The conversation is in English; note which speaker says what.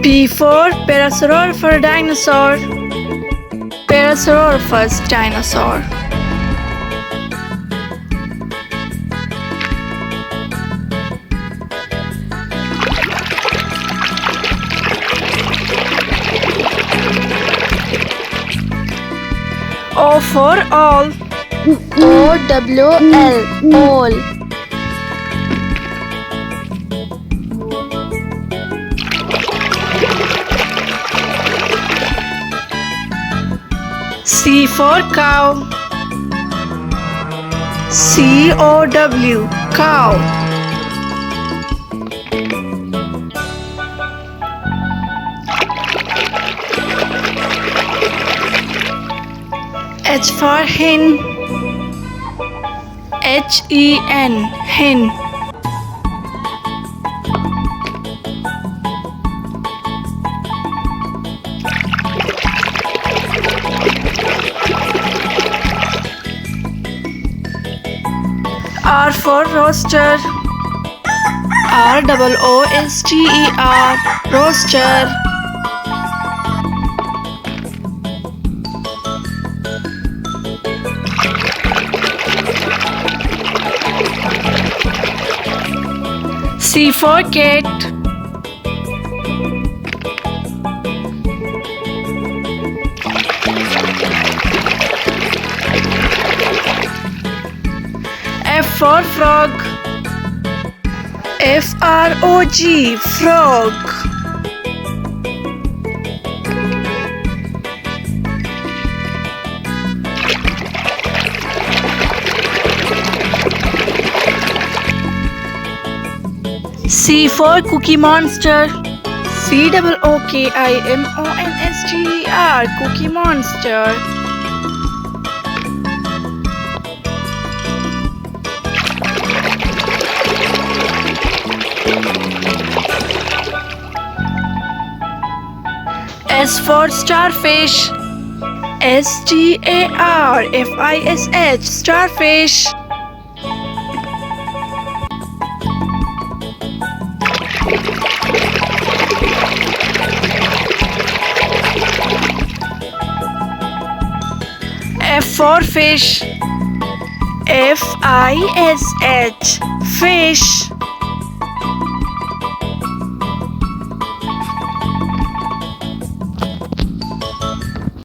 Speaker 1: P for Parasaurolophus dinosaur. Parasaurolophus dinosaur. O for owl.
Speaker 2: OWL, owl.
Speaker 1: C for cow. COW, cow. H for hen. HEN, hen. R for roaster. ROOSTER, roaster. C for cat. F for frog. FROG, frog. C for cookie monster. COOKIMONSTER, cookie monster. S for starfish. STARFISH, starfish. F for fish. FISH, fish.